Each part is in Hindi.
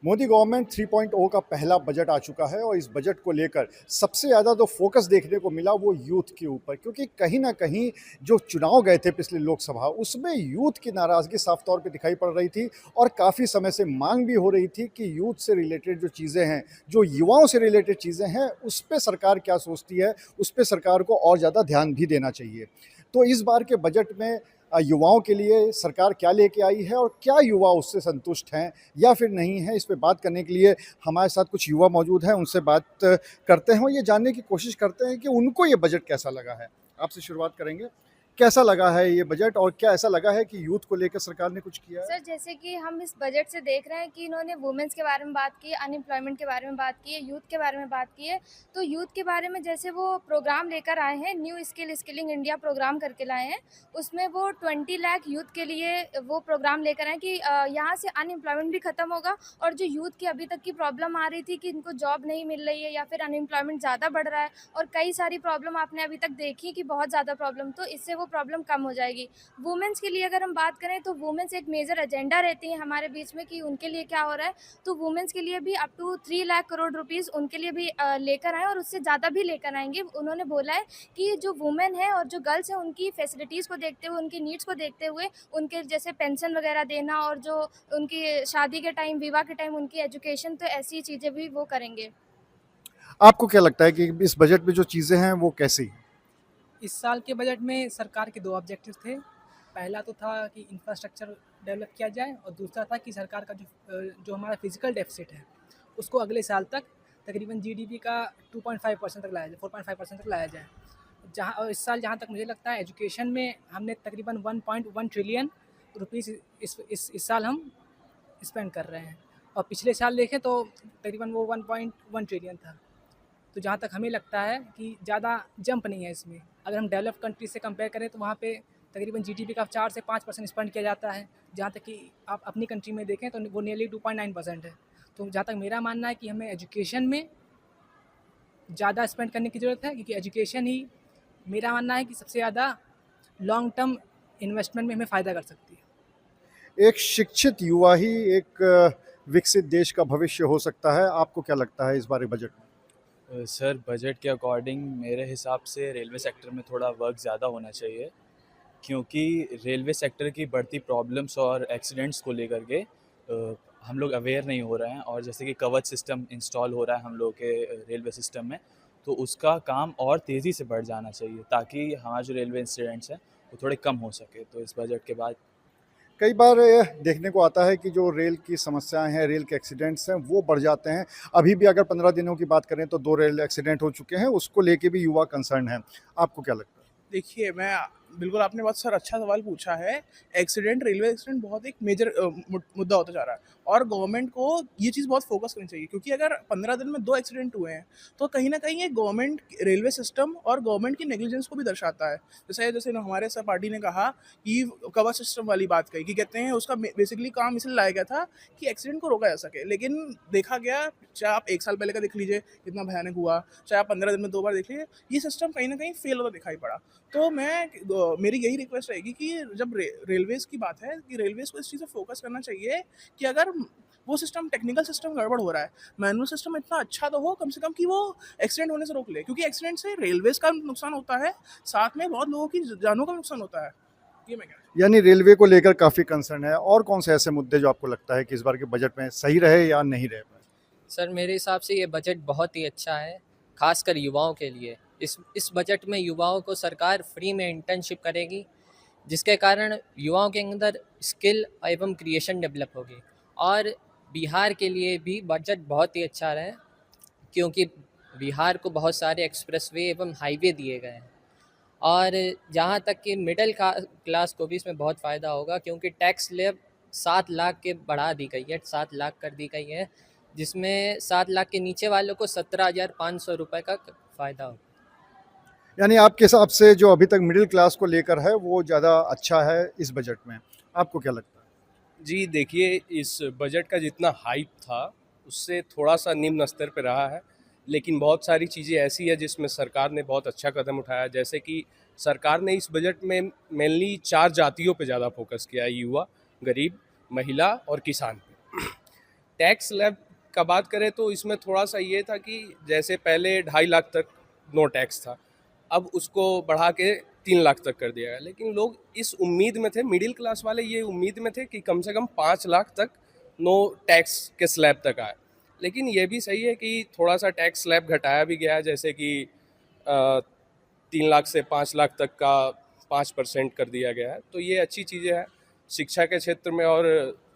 मोदी गवर्नमेंट 3.0 का पहला बजट आ चुका है और इस बजट को लेकर सबसे ज़्यादा जो फोकस देखने को मिला वो यूथ के ऊपर, क्योंकि कहीं ना कहीं जो चुनाव गए थे पिछले लोकसभा, उसमें यूथ की नाराज़गी साफ तौर पे दिखाई पड़ रही थी और काफ़ी समय से मांग भी हो रही थी कि यूथ से रिलेटेड जो चीज़ें हैं, जो युवाओं से रिलेटेड चीज़ें हैं, उस पर सरकार क्या सोचती है, उस पर सरकार को और ज़्यादा ध्यान भी देना चाहिए। तो इस बार के बजट में युवाओं के लिए सरकार क्या लेके आई है और क्या युवा उससे संतुष्ट हैं या फिर नहीं है, इस पे बात करने के लिए हमारे साथ कुछ युवा मौजूद हैं। उनसे बात करते हैं और ये जानने की कोशिश करते हैं कि उनको ये बजट कैसा लगा है। आपसे शुरुआत करेंगे, कैसा लगा है ये बजट और क्या ऐसा लगा है कि यूथ को लेकर सरकार ने कुछ किया है? सर, जैसे कि हम इस बजट से देख रहे हैं कि इन्होंने वुमेन्स के बारे में बात की है, अनएम्प्लॉयमेंट के बारे में बात की है, यूथ के बारे में बात की है। तो यूथ के बारे में जैसे वो प्रोग्राम लेकर आए हैं, न्यू स्किलिंग इंडिया प्रोग्राम करके लाए हैं। उसमें वो 20 लाख यूथ के लिए वो प्रोग्राम लेकर आए कि यहाँ से अनएम्प्लॉयमेंट भी खत्म होगा और जो यूथ की अभी तक की प्रॉब्लम आ रही थी कि इनको जॉब नहीं मिल रही है या फिर अनएम्प्लॉयमेंट ज़्यादा बढ़ रहा है और कई सारी प्रॉब्लम आपने अभी तक देखी कि बहुत ज़्यादा प्रॉब्लम, तो इससे वो प्रॉब्लम कम हो जाएगी। वुमेन्स के लिए अगर हम बात करें तो वुमेन्स एक मेजर एजेंडा रहती है हमारे बीच में कि उनके लिए क्या हो रहा है। तो वुमेन्स के लिए भी up to 3 lakh crore rupees उनके लिए भी लेकर आए और उससे ज़्यादा भी लेकर आएंगे। उन्होंने बोला है कि जो वुमेन है और जो गर्ल्स हैं उनकी फैसिलिटीज़ को देखते हुए, उनकी नीड्स को देखते हुए, उनके जैसे पेंशन वगैरह देना और जो उनकी शादी के टाइम, विवाह के टाइम उनकी एजुकेशन, तो ऐसी चीज़ें भी वो करेंगे। आपको क्या लगता है कि इस बजट में जो चीज़ें हैं वो कैसी हैं? इस साल के बजट में सरकार के 2 ऑब्जेक्टिव थे। पहला तो था कि इंफ्रास्ट्रक्चर डेवलप किया जाए और दूसरा था कि सरकार का जो हमारा फिजिकल डेफिसिट है, उसको अगले साल तक तकरीबन जीडीपी का 2.5% तक लाया जाए, 4.5% तक लाया जाए। जहाँ और इस साल जहाँ तक मुझे लगता है एजुकेशन में हमने तकरीबन 1.1 ट्रिलियन रुपीज़ इस साल हम स्पेंड कर रहे हैं और पिछले साल देखें तो तकरीबन वो 1.1 ट्रिलियन था। तो जहाँ तक हमें लगता है कि ज़्यादा जंप नहीं है इसमें। अगर हम डेवलप कंट्री से कंपेयर करें तो वहाँ पे तकरीबन जीडीपी का 4 से 5% स्पेंड किया जाता है, जहाँ तक कि आप अपनी कंट्री में देखें तो वो नियरली 2.9% है। तो जहाँ तक मेरा मानना है कि हमें एजुकेशन में ज़्यादा स्पेंड करने की ज़रूरत है, क्योंकि एजुकेशन ही मेरा मानना है कि सबसे ज़्यादा लॉन्ग टर्म इन्वेस्टमेंट में हमें फ़ायदा कर सकती है। एक शिक्षित युवा ही एक विकसित देश का भविष्य हो सकता है। आपको क्या लगता है इस बारे बजट में? सर, बजट के अकॉर्डिंग मेरे हिसाब से रेलवे सेक्टर में थोड़ा वर्क ज़्यादा होना चाहिए, क्योंकि रेलवे सेक्टर की बढ़ती प्रॉब्लम्स और एक्सीडेंट्स को लेकर के हम लोग अवेयर नहीं हो रहे हैं। और जैसे कि कवच सिस्टम इंस्टॉल हो रहा है हम लोग के रेलवे सिस्टम में, तो उसका काम और तेज़ी से बढ़ जाना चाहिए ताकि हमारे जो रेलवे इंसिडेंट्स हैं वो थोड़े कम हो सके। तो इस बजट के बाद कई बार देखने को आता है कि जो रेल की समस्याएं हैं, रेल के एक्सीडेंट्स हैं, वो बढ़ जाते हैं। अभी भी अगर 15 दिनों की बात करें तो 2 रेल एक्सीडेंट हो चुके हैं, उसको लेके भी युवा कंसर्न है। आपको क्या लगता है? देखिए, मैं बिल्कुल आपने बहुत सर अच्छा सवाल पूछा है। एक्सीडेंट, रेलवे एक्सीडेंट बहुत एक मेजर मुद्दा होता जा रहा है और गवर्नमेंट को ये चीज़ बहुत फ़ोकस करनी चाहिए, क्योंकि अगर 15 दिन में 2 एक्सीडेंट हुए हैं, तो कहीं न कहीं ये गवर्नमेंट, रेलवे सिस्टम और गवर्नमेंट की नेग्लिजेंस को भी दर्शाता है। जैसे हमारे सहपाठी ने कहा कि कवच सिस्टम वाली बात कही कि कहते हैं उसका बेसिकली काम इसलिए लाया गया था कि एक्सीडेंट को रोका जा सके। लेकिन देखा गया, चाहे आप 1 साल पहले का देख लीजिए कितना भयानक हुआ, चाहे आप 15 दिन में 2 बार देख लीजिए, ये सिस्टम कहीं न कहीं फ़ेल होता दिखाई पड़ा। तो मेरी यही रिक्वेस्ट रहेगी कि जब रेलवेज़ की बात है कि रेलवेज़ को इस चीज़ पे फ़ोकस करना चाहिए कि अगर वो सिस्टम, टेक्निकल सिस्टम गड़बड़ हो रहा है, मैनुअल सिस्टम इतना अच्छा तो हो कम से कम कि वो एक्सीडेंट होने से रोक ले, क्योंकि एक्सीडेंट से रेलवेज़ का नुकसान होता है, साथ में बहुत लोगों की जानों का नुकसान होता है। ये मैं कह रहा यानी रेलवे को लेकर काफ़ी कंसर्न है। और कौन से ऐसे मुद्दे जो आपको लगता है कि इस बार के बजट में सही रहे या नहीं रहे? सर, मेरे हिसाब से ये बजट बहुत ही अच्छा है, खासकर युवाओं के लिए। इस बजट में युवाओं को सरकार फ्री में इंटर्नशिप करेगी, जिसके कारण युवाओं के अंदर स्किल एवं क्रिएशन डेवलप होगी। और बिहार के लिए भी बजट बहुत ही अच्छा रहा है, क्योंकि बिहार को बहुत सारे एक्सप्रेसवे एवं हाईवे दिए गए हैं। और जहाँ तक कि मिडिल क्लास को भी इसमें बहुत फ़ायदा होगा, क्योंकि टैक्स स्लैब 7 लाख के बढ़ा दी गई है, 7 लाख कर दी गई है, जिसमें 7 लाख के नीचे वालों को 17,500 रुपये का फ़ायदा होगा। यानी आपके हिसाब से जो अभी तक मिडिल क्लास को लेकर है वो ज़्यादा अच्छा है इस बजट में। आपको क्या लगता है? जी देखिए, इस बजट का जितना हाइप था उससे थोड़ा-सा निम्न स्तर पे रहा है, लेकिन बहुत सारी चीज़ें ऐसी हैं जिसमें सरकार ने बहुत अच्छा कदम उठाया। जैसे कि सरकार ने इस बजट में मेनली 4 जातियों पे ज़्यादा फोकस किया है, युवा, गरीब, महिला और किसान पे। टैक्स स्लैब का बात करें तो इसमें थोड़ा सा ये था कि जैसे पहले 2.5 लाख तक नो टैक्स था, अब उसको बढ़ा के 3 लाख तक कर दिया गया। लेकिन लोग इस उम्मीद में थे, मिडिल क्लास वाले ये उम्मीद में थे कि कम से कम 5 लाख तक नो टैक्स के स्लैब तक आए। लेकिन ये भी सही है कि थोड़ा सा टैक्स स्लैब घटाया भी गया है, जैसे कि 3 लाख से 5 लाख तक का 5% कर दिया गया है। तो ये अच्छी चीज़ें हैं शिक्षा के क्षेत्र में और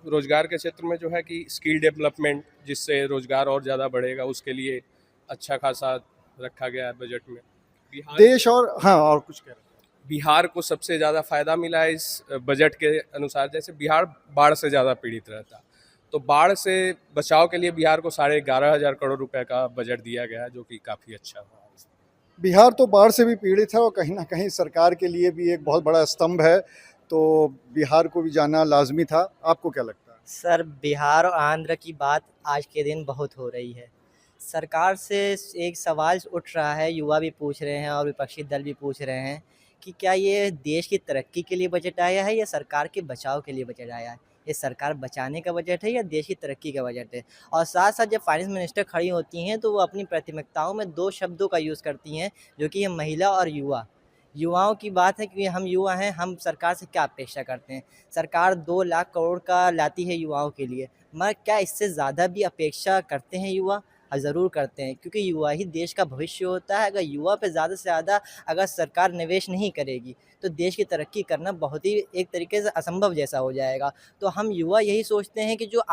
रोजगार के क्षेत्र में, जो है कि स्किल डेवलपमेंट, जिससे रोजगार और ज़्यादा बढ़ेगा, उसके लिए अच्छा खासा रखा गया है बजट में। बिहार देश और हाँ, और कुछ कह रहे हैं? बिहार को सबसे ज़्यादा फ़ायदा मिला है इस बजट के अनुसार। जैसे बिहार बाढ़ से ज़्यादा पीड़ित रहता, तो बाढ़ से बचाव के लिए बिहार को 11,500 करोड़ रुपए का बजट दिया गया है, जो कि काफ़ी अच्छा हुआ। बिहार तो बाढ़ से भी पीड़ित है और कहीं ना कहीं सरकार के लिए भी एक बहुत बड़ा स्तंभ है, तो बिहार को भी जाना लाजमी था। आपको क्या लगता है? सर, बिहार और आंध्र की बात आज के दिन बहुत हो रही है। सरकार से एक सवाल उठ रहा है, युवा भी पूछ रहे हैं और विपक्षी दल भी पूछ रहे हैं कि क्या ये देश की तरक्की के लिए बजट आया है या सरकार के बचाव के लिए बजट आया है? ये सरकार बचाने का बजट है या देश की तरक्की का बजट है? और साथ-साथ जब फाइनेंस मिनिस्टर खड़ी होती हैं तो वो अपनी प्राथमिकताओं में 2 शब्दों का यूज़ करती हैं, जो कि है महिला और युवा। युवाओं की बात है कि हम युवा हैं, हम सरकार से क्या अपेक्षा करते हैं? सरकार 2 लाख करोड़ का लाती है युवाओं के लिए, मगर क्या इससे ज़्यादा भी अपेक्षा करते हैं युवा? ज़रूर करते हैं, क्योंकि युवा ही देश का भविष्य होता है। अगर युवा पे ज़्यादा से ज़्यादा अगर सरकार निवेश नहीं करेगी, तो देश की तरक्की करना बहुत ही एक तरीके से असंभव जैसा हो जाएगा। तो हम युवा यही सोचते हैं कि जो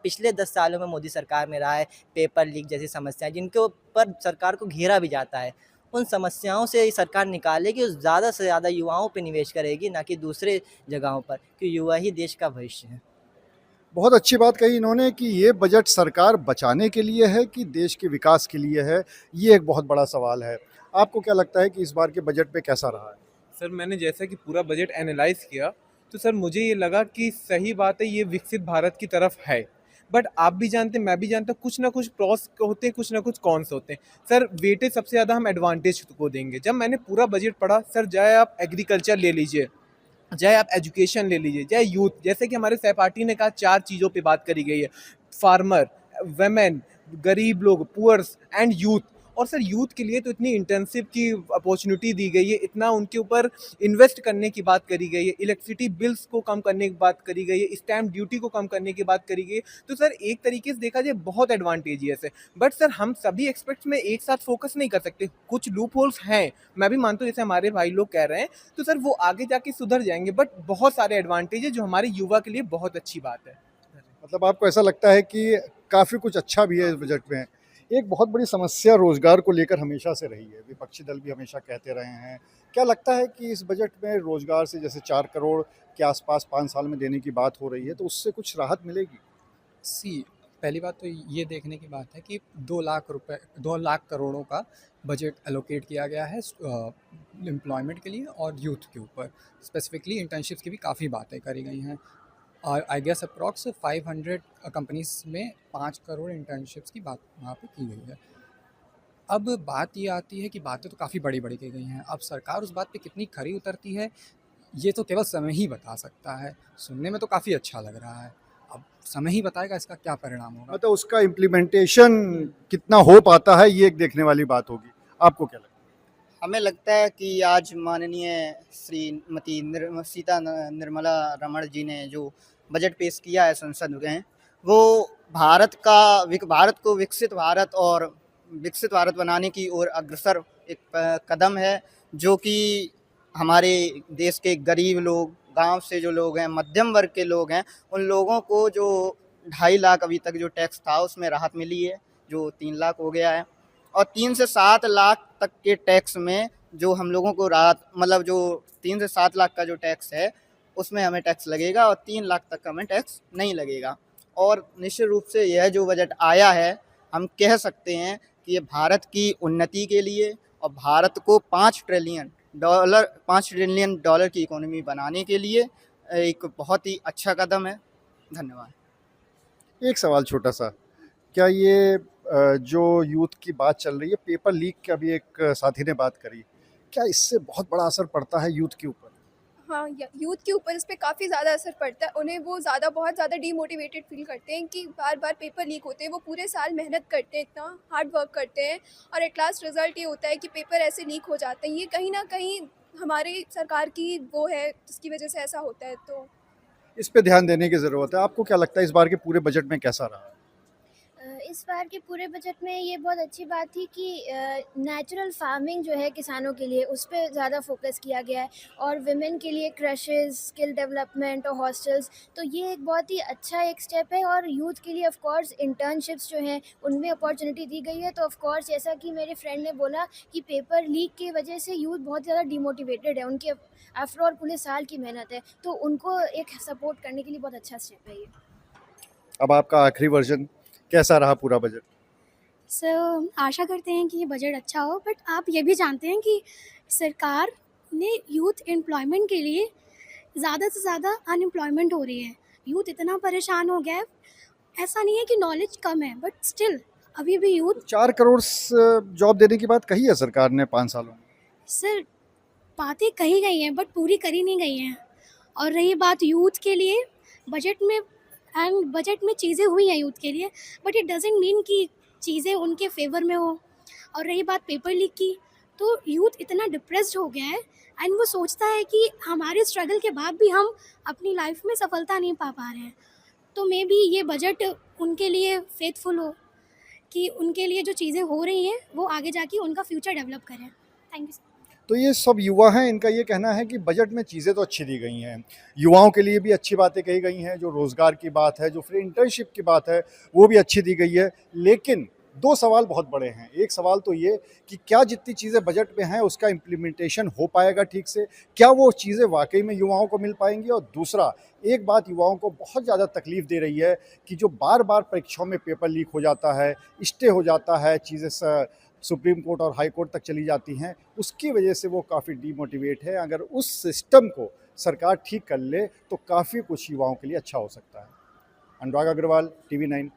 पिछले 10 सालों में मोदी सरकार में रहा है, पेपर लीक जैसी समस्याएँ जिनके ऊपर सरकार को घेरा भी जाता है, उन समस्याओं से सरकार निकालेगी और ज़्यादा से ज़्यादा युवाओं पे निवेश करेगी, ना कि दूसरे जगहों पर, क्योंकि युवा ही देश का भविष्य है। बहुत अच्छी बात कही इन्होंने कि ये बजट सरकार बचाने के लिए है कि देश के विकास के लिए है, ये एक बहुत बड़ा सवाल है। आपको क्या लगता है कि इस बार के बजट में कैसा रहा है? सर, मैंने जैसा कि पूरा बजट एनालाइज़ किया, तो सर मुझे ये लगा कि सही बात है, ये विकसित भारत की तरफ है। बट आप भी जानते हैं, मैं भी जानता हूँ, कुछ ना कुछ प्रॉस होते हैं, कुछ ना कुछ कॉन्स होते हैं। सर, वेटेज सबसे ज़्यादा हम एडवांटेज को देंगे। जब मैंने पूरा बजट पढ़ा, सर, चाहे आप एग्रीकल्चर ले लीजिए, चाहे आप एजुकेशन ले लीजिए, चाहे यूथ, जैसे कि हमारे सहपाठी ने कहा 4 चीज़ों पे बात करी गई है, फार्मर, वुमेन, गरीब लोग, पुअर्स एंड यूथ। और सर, यूथ के लिए तो इतनी इंटर्नशिप की अपॉर्चुनिटी दी गई है, इतना उनके ऊपर इन्वेस्ट करने की बात करी गई है, इलेक्ट्रिसिटी बिल्स को कम करने की बात करी गई है, स्टैम्प ड्यूटी को कम करने की बात करी गई है। तो सर, एक तरीके से देखा जाए बहुत एडवांटेजियस है। बट सर, हम सभी एक्सपेक्ट्स में एक साथ फोकस नहीं कर सकते, कुछ लूप होल्स हैं, मैं भी मानता हूँ, जैसे हमारे भाई लोग कह रहे हैं, तो सर वो आगे जाके सुधर जाएंगे। बट बहुत सारे एडवांटेज है जो हमारे युवा के लिए बहुत अच्छी बात है। मतलब आपको ऐसा लगता है कि काफ़ी कुछ अच्छा भी है इस बजट में? एक बहुत बड़ी समस्या रोज़गार को लेकर हमेशा से रही है, विपक्षी दल भी हमेशा कहते रहे हैं। क्या लगता है कि इस बजट में रोज़गार से जैसे 4 करोड़ के आसपास 5 साल में देने की बात हो रही है, तो उससे कुछ राहत मिलेगी? पहली बात तो ये देखने की बात है कि 2 लाख करोड़ों का बजट एलोकेट किया गया है एम्प्लॉयमेंट के लिए और यूथ के ऊपर। स्पेसिफिकली इंटर्नशिप्स की भी काफ़ी बातें करी गई हैं और आई गेस अप्रॉक्स 500 कंपनीज में 5 करोड़ इंटर्नशिप्स की बात वहाँ पे की गई है। अब बात ये आती है कि बातें तो काफ़ी बड़ी-बड़ी की गई हैं। अब सरकार उस बात पे कितनी खरी उतरती है, ये तो केवल समय ही बता सकता है। सुनने में तो काफ़ी अच्छा लग रहा है। अब समय ही बताएगा इसका क्या परिणाम होगा। मतलब उसका इम्प्लीमेंटेशन कितना हो पाता है, ये एक देखने वाली बात होगी। आपको क्या लगता है? हमें लगता है कि आज माननीय श्रीमती सीता निर्मला रमण जी ने जो बजट पेश किया है संसद में, वो भारत को विकसित भारत बनाने की ओर अग्रसर एक कदम है, जो कि हमारे देश के गरीब लोग, गांव से जो लोग हैं, मध्यम वर्ग के लोग हैं, उन लोगों को जो 2.5 लाख अभी तक जो टैक्स था उसमें राहत मिली है, जो 3 लाख हो गया है। और 3 से 7 लाख तक के टैक्स में जो हम लोगों को राहत, मतलब जो 3 से 7 लाख का जो टैक्स है उसमें हमें टैक्स लगेगा और 3 लाख तक का हमें टैक्स नहीं लगेगा। और निश्चित रूप से यह जो बजट आया है, हम कह सकते हैं कि ये भारत की उन्नति के लिए और भारत को $5 ट्रिलियन डॉलर की इकोनॉमी बनाने के लिए एक बहुत ही अच्छा कदम है। धन्यवाद। एक सवाल छोटा-सा, क्या ये जो यूथ की बात चल रही है, पेपर लीक का भी एक साथी ने बात करी, क्या इससे बहुत बड़ा असर पड़ता है यूथ के ऊपर? हाँ, यूथ के ऊपर इस पे काफ़ी ज़्यादा असर पड़ता है। उन्हें वो बहुत ज़्यादा डीमोटिवेटेड फ़ील करते हैं कि बार-बार पेपर लीक होते हैं। वो पूरे साल मेहनत करते हैं, इतना हार्ड वर्क करते हैं और एट लास्ट रिज़ल्ट ये होता है कि पेपर ऐसे लीक हो जाते हैं। ये कहीं न कहीं हमारी सरकार की वो है, जिसकी वज़ह से ऐसा होता है। तो इस पे ध्यान देने की ज़रूरत है। आपको क्या लगता है इस बार के पूरे बजट में कैसा रहा? इस बार के पूरे बजट में ये बहुत अच्छी बात थी कि नेचुरल फार्मिंग जो है किसानों के लिए उस पे ज़्यादा फोकस किया गया है और विमेन के लिए क्रशेस, स्किल डेवलपमेंट और हॉस्टल्स, तो ये एक बहुत ही अच्छा एक स्टेप है। और यूथ के लिए ऑफ कोर्स इंटर्नशिप्स जो हैं उनमें अपॉर्चुनिटी दी गई है। तो ऑफ कोर्स जैसा कि मेरे फ्रेंड ने बोला कि पेपर लीक की वजह से यूथ बहुत ज़्यादा डिमोटिवेटेड है, उनके आफ्टर ऑल पूरे साल की मेहनत है, तो उनको एक सपोर्ट करने के लिए बहुत अच्छा स्टेप है ये। अब आपका आखिरी वर्ज़न कैसा रहा पूरा बजट? सर आशा करते हैं कि ये बजट अच्छा हो, बट आप ये भी जानते हैं कि सरकार ने यूथ एम्प्लॉयमेंट के लिए ज़्यादा से ज़्यादा अनएम्प्लॉयमेंट हो रही है। यूथ इतना परेशान हो गया है, ऐसा नहीं है कि नॉलेज कम है, बट स्टिल अभी भी यूथ 4 करोड़ जॉब देने की बात कही है सरकार ने 5 सालों में। सर बातें कही गई हैं बट पूरी करी नहीं गई हैं। और रही बात यूथ के लिए बजट में चीज़ें हुई हैं यूथ के लिए, बट इट डजेंट मीन कि चीज़ें उनके फेवर में हो। और रही बात पेपर लीक की, तो यूथ इतना डिप्रेस्ड हो गया है एंड वो सोचता है कि हमारे स्ट्रगल के बाद भी हम अपनी लाइफ में सफलता नहीं पा रहे हैं। तो मे बी ये बजट उनके लिए फेथफुल हो कि उनके लिए जो चीज़ें हो रही हैं वो आगे जाके उनका फ्यूचर डेवलप करें। Thank you. तो ये सब युवा हैं, इनका ये कहना है कि बजट में चीज़ें तो अच्छी दी गई हैं, युवाओं के लिए भी अच्छी बातें कही गई हैं, जो रोज़गार की बात है, जो फ्री इंटर्नशिप की बात है, वो भी अच्छी दी गई है। लेकिन 2 सवाल बहुत बड़े हैं। एक सवाल तो ये कि क्या जितनी चीज़ें बजट में हैं उसका इम्प्लीमेंटेशन हो पाएगा ठीक से? क्या वो चीज़ें वाक़ई में युवाओं को मिल पाएँगी? और दूसरा, एक बात युवाओं को बहुत ज़्यादा तकलीफ़ दे रही है कि जो बार-बार परीक्षाओं में पेपर लीक हो जाता है, स्टे हो जाता है, चीज़ें सुप्रीम कोर्ट और हाई कोर्ट तक चली जाती हैं, उसकी वजह से वो काफ़ी डीमोटिवेट है। अगर उस सिस्टम को सरकार ठीक कर ले तो काफ़ी कुछ युवाओं के लिए अच्छा हो सकता है। अनुराग अग्रवाल, TV9।